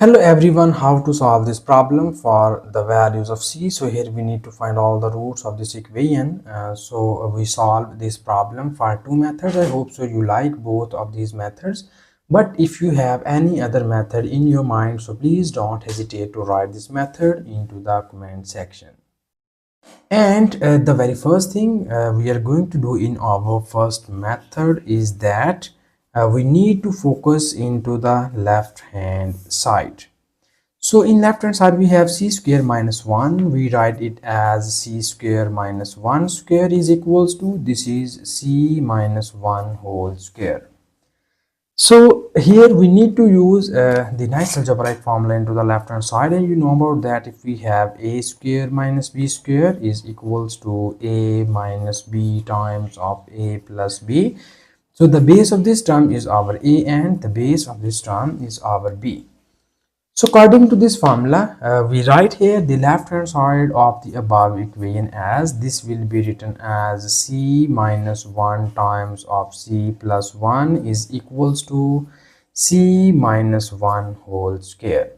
Hello everyone, how to solve this problem for the values of c. So here we need to find all the roots of this equation. We solve this problem for two methods. I hope so you like both of these methods. But if you have any other method in your mind, so please don't hesitate to write this method into the comment section. And the very first thing we are going to do in our first method is that we need to focus into the left hand side. So in left hand side we have c square minus 1. We write it as c square minus 1 square is equals to, this is c minus 1 whole square. So here we need to use the nice algebraic formula into the left hand side, and you know about that. If we have a square minus b square is equals to a minus b times of a plus b. So the base of this term is our a and the base of this term is our b. So according to this formula, we write here the left hand side of the above equation as this will be written as c minus 1 times of c plus 1 is equals to c minus 1 whole square.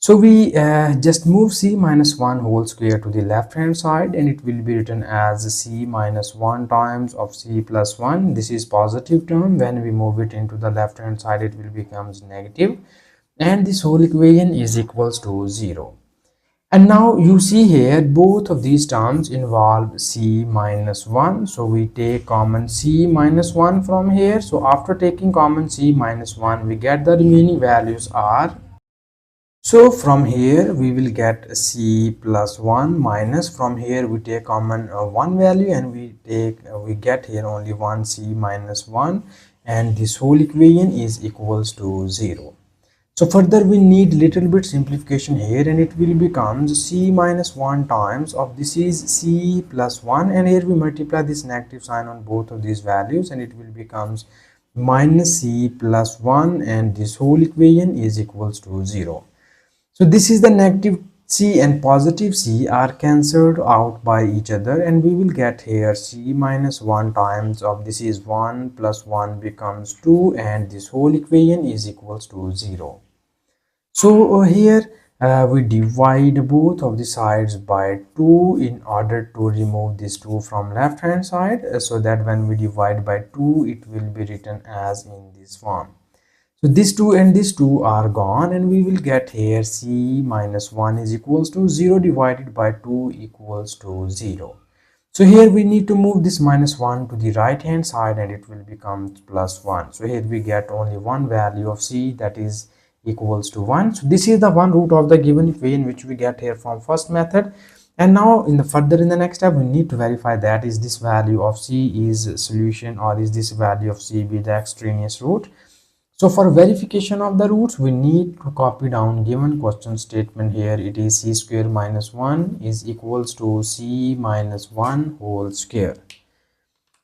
So we just move c minus 1 whole square to the left hand side, and it will be written as c minus 1 times of c plus 1. This is positive term. When we move it into the left hand side, it will becomes negative, and this whole equation is equals to 0. And now you see here both of these terms involve c minus 1. So we take common c minus 1 from here. So after taking common c minus 1, we get the remaining values are. So from here we will get c plus 1 minus, from here we take common 1 value, and we get here only 1 c minus 1, and this whole equation is equals to 0. So further we need little bit simplification here, and it will becomes c minus 1 times of this is c plus 1, and here we multiply this negative sign on both of these values, and it will becomes minus c plus 1, and this whole equation is equals to 0. So this is the negative c and positive c are cancelled out by each other, and we will get here c minus 1 times of this is 1 plus 1 becomes 2, and this whole equation is equals to 0. So here we divide both of the sides by 2 in order to remove this 2 from left hand side, so that when we divide by 2 it will be written as in this form. So this 2 and this 2 are gone, and we will get here c minus 1 is equals to 0 divided by 2 equals to 0. So here we need to move this minus 1 to the right hand side, and it will become plus 1. So here we get only one value of c, that is equals to 1. So this is the one root of the given equation which we get here from first method. And now in the next step we need to verify that is this value of c is solution, or is this value of c be the extraneous root. So for verification of the roots, we need to copy down given question statement. Here it is c square minus 1 is equals to c minus 1 whole square.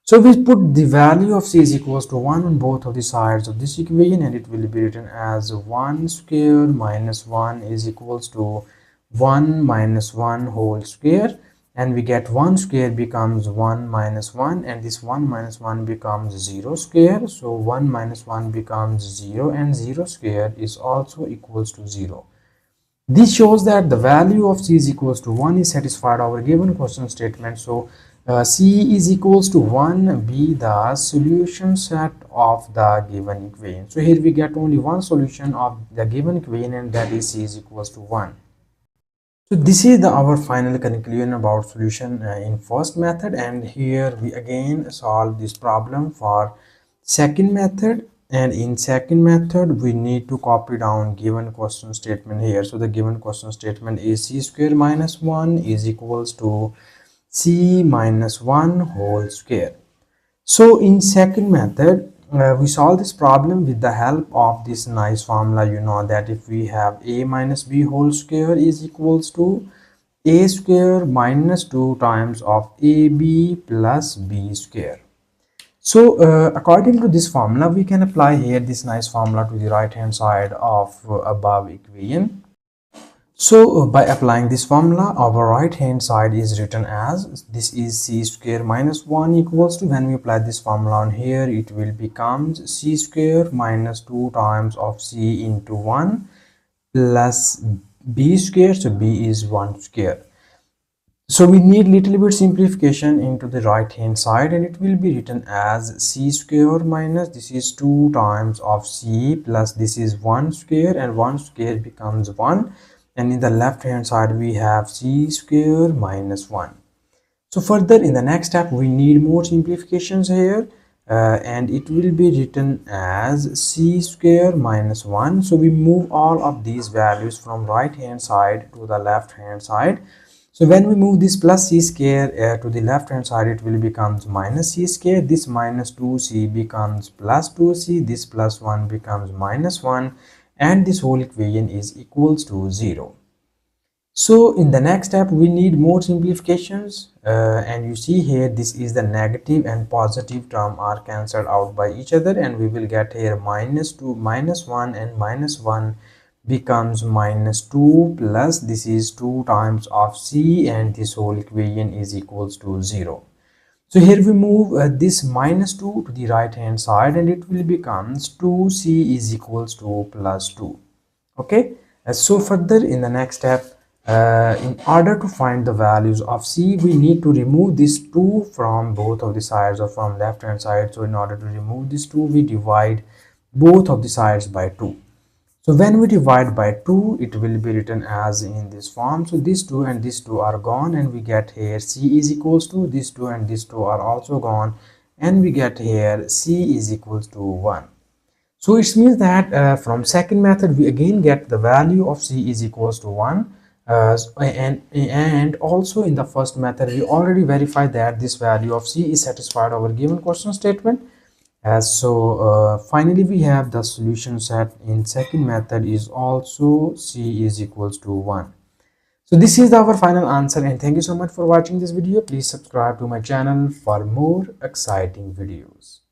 So we put the value of c is equals to 1 on both of the sides of this equation, and it will be written as 1 square minus 1 is equals to 1 minus 1 whole square, and we get 1 square becomes 1 minus 1, and this 1 minus 1 becomes 0 square. So 1 minus 1 becomes 0, and 0 square is also equals to 0. This shows that the value of c is equals to 1 is satisfied our given question statement. So c is equals to 1 be the solution set of the given equation. So here we get only one solution of the given equation, and that is c is equals to 1. So this is our final conclusion about solution in first method, and here we again solve this problem for second method. And in second method we need to copy down given question statement here. So the given question statement is c square minus 1 is equals to c minus 1 whole square. So in second method we solve this problem with the help of this nice formula. You know that if we have a minus b whole square is equals to a square minus 2 times of ab plus b square. So according to this formula, we can apply here this nice formula to the right hand side of above equation. So by applying this formula, our right hand side is written as this is c square minus 1 equals to, when we apply this formula on here, it will becomes c square minus 2 times of c into 1 plus b square. So b is 1 square. So we need little bit simplification into the right hand side, and it will be written as c square minus this is 2 times of c plus this is 1 square, and 1 square becomes 1, and in the left hand side we have c square minus 1. So further in the next step we need more simplifications here, and it will be written as c square minus 1. So we move all of these values from right hand side to the left hand side. So when we move this plus c square to the left hand side, it will becomes minus c square. This minus 2c becomes plus 2c. This plus 1 becomes minus 1, and this whole equation is equals to 0. So in the next step we need more simplifications, and you see here this is the negative and positive term are cancelled out by each other, and we will get here minus 2 minus 1, and minus 1 becomes minus 2 plus this is 2 times of c, and this whole equation is equals to 0. So here we move this minus 2 to the right hand side, and it will becomes 2c is equals to plus 2. Okay, so further in the next step, in order to find the values of c, we need to remove this 2 from both of the sides or from left hand side. So in order to remove this 2, we divide both of the sides by 2. So when we divide by 2, it will be written as in this form. So these 2 and these 2 are gone, and we get here c is equals to this 2 and these 2 are also gone, and we get here c is equals to 1. So it means that from second method we again get the value of c is equals to 1, and also in the first method we already verified that this value of c is satisfied our given question statement. Finally we have the solution set in second method is also c is equals to 1. So this is our final answer, and thank you so much for watching this video. Please subscribe to my channel for more exciting videos.